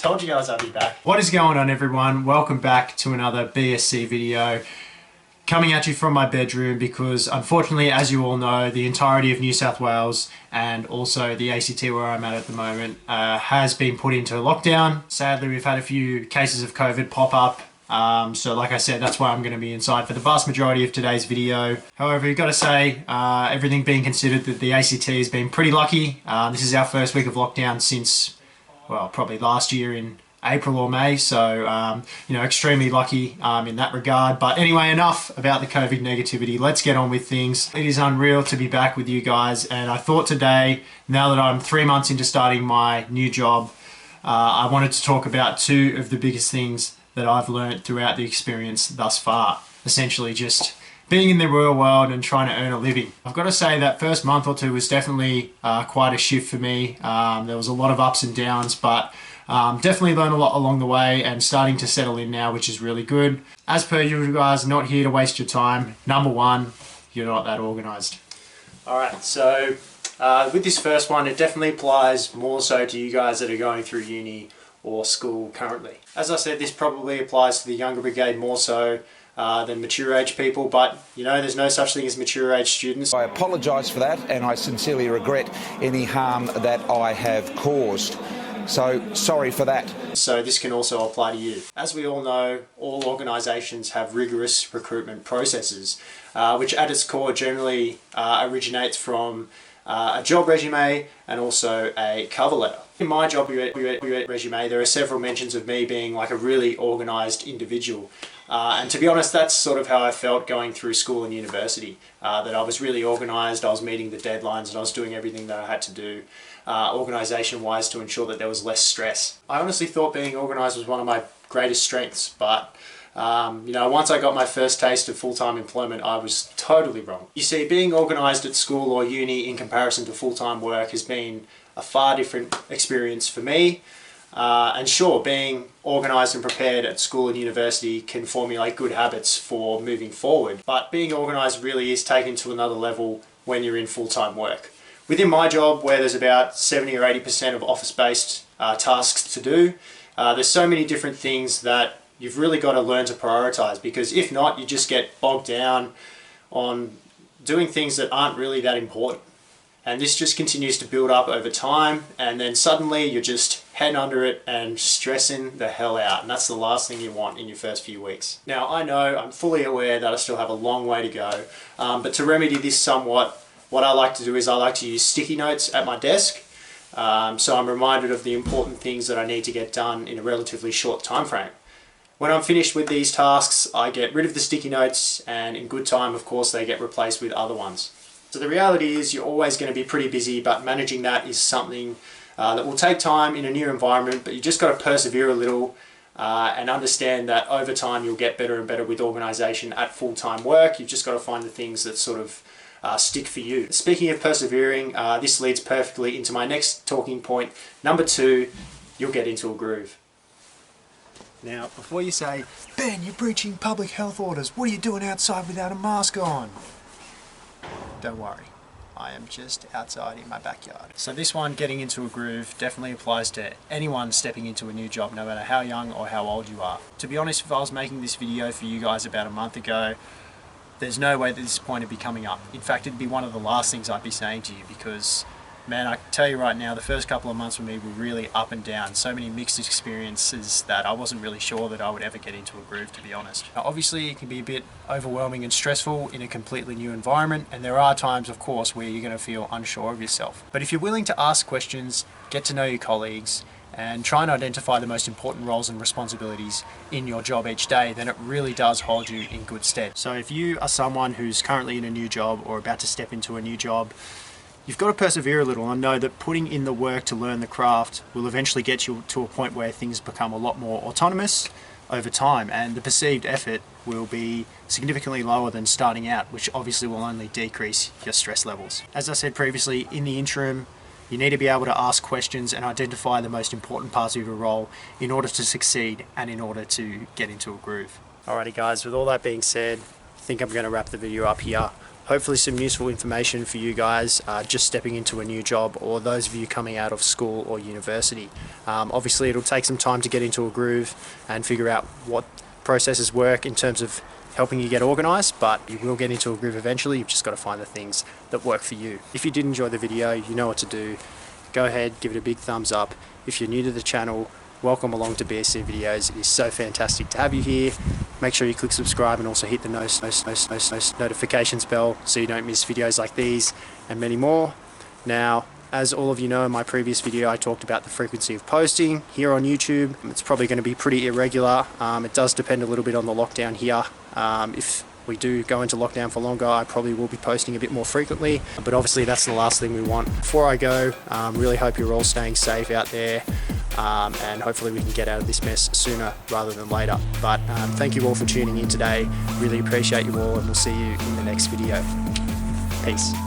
Told you guys I'd be back. What is going on, everyone? Welcome back to another BSc video. Coming at you from my bedroom because, unfortunately, as you all know, the entirety of New South Wales and also the ACT where I'm at the moment has been put into lockdown. Sadly, we've had a few cases of COVID pop up. So like I said, that's why I'm going to be inside for the vast majority of today's video. However, you've got to say, everything being considered, that the ACT has been pretty lucky. This is our first week of lockdown since, well, probably last year in April or May. So, you know, extremely lucky in that regard. But anyway, enough about the COVID negativity. Let's get on with things. It is unreal to be back with you guys. And I thought today, now that I'm 3 months into starting my new job, I wanted to talk about two of the biggest things that I've learned throughout the experience thus far. Essentially just being in the real world and trying to earn a living. I've got to say that first month or two was definitely quite a shift for me. There was a lot of ups and downs, but definitely learned a lot along the way and starting to settle in now, which is really good. As per usual, guys, not here to waste your time. Number one, you're not that organized. All right, so with this first one, it definitely applies more so to you guys that are going through uni or school currently. As I said, this probably applies to the younger brigade more so than mature age people, but you know, there's no such thing as mature age students. I apologise for that, and I sincerely regret any harm that I have caused. So sorry for that. So this can also apply to you. As we all know, all organisations have rigorous recruitment processes, which at its core generally originates from a job resume and also a cover letter. In my job resume, there are several mentions of me being like a really organised individual. And to be honest, that's sort of how I felt going through school and university, that I was really organised, I was meeting the deadlines, and I was doing everything that I had to do organisation-wise to ensure that there was less stress. I honestly thought being organised was one of my greatest strengths, but you know, once I got my first taste of full-time employment, I was totally wrong. You see, being organised at school or uni in comparison to full-time work has been a far different experience for me. And sure, being organised and prepared at school and university can formulate good habits for moving forward, but being organised really is taken to another level when you're in full-time work. Within my job, where there's about 70 or 80% of office-based tasks to do, there's so many different things that you've really got to learn to prioritise, because if not, you just get bogged down on doing things that aren't really that important. And this just continues to build up over time, and then suddenly you're just head under it and stressing the hell out. And that's the last thing you want in your first few weeks. Now, I know, I'm fully aware that I still have a long way to go, but to remedy this somewhat, what I like to do is I like to use sticky notes at my desk. So I'm reminded of the important things that I need to get done in a relatively short time frame. When I'm finished with these tasks, I get rid of the sticky notes, and in good time, of course, they get replaced with other ones. So the reality is you're always going to be pretty busy, but managing that is something that will take time in a new environment, but you just got to persevere a little and understand that over time you'll get better and better with organisation at full-time work. You've just got to find the things that sort of stick for you. Speaking of persevering, this leads perfectly into my next talking point. Number two, you'll get into a groove. Now, before you say, Ben, you're breaching public health orders, what are you doing outside without a mask on? Don't worry, I am just outside in my backyard. So this one, getting into a groove, definitely applies to anyone stepping into a new job, no matter how young or how old you are. To be honest, if I was making this video for you guys about a month ago, there's no way that this point would be coming up. In fact, it'd be one of the last things I'd be saying to you, because man, I can tell you right now, the first couple of months for me were really up and down. So many mixed experiences that I wasn't really sure that I would ever get into a groove, to be honest. Now, obviously, it can be a bit overwhelming and stressful in a completely new environment, and there are times, of course, where you're going to feel unsure of yourself. But if you're willing to ask questions, get to know your colleagues, and try and identify the most important roles and responsibilities in your job each day, then it really does hold you in good stead. So if you are someone who's currently in a new job or about to step into a new job, you've got to persevere a little and know that putting in the work to learn the craft will eventually get you to a point where things become a lot more autonomous over time, and the perceived effort will be significantly lower than starting out, which obviously will only decrease your stress levels. As I said previously, in the interim, you need to be able to ask questions and identify the most important parts of your role in order to succeed and in order to get into a groove. Alrighty guys, with all that being said, I think I'm going to wrap the video up here. hopefully some useful information for you guys just stepping into a new job, or those of you coming out of school or university. Obviously it'll take some time to get into a groove and figure out what processes work in terms of helping you get organised, but you will get into a groove eventually. You've just got to find the things that work for you. If you did enjoy the video, you know what to do. Go ahead, give it a big thumbs up. If you're new to the channel, welcome along to BSC Videos. It is so fantastic to have you here. Make sure you click subscribe and also hit the notifications bell so you don't miss videos like these and many more. Now, as all of you know, in my previous video I talked about the frequency of posting here on YouTube. It's probably going to be pretty irregular. It does depend a little bit on the lockdown here. If we do go into lockdown for longer, I probably will be posting a bit more frequently, but obviously that's the last thing we want. Before I go, really hope you're all staying safe out there, and hopefully we can get out of this mess sooner rather than later. But thank you all for tuning in today. Really appreciate you all, and we'll see you in the next video. Peace.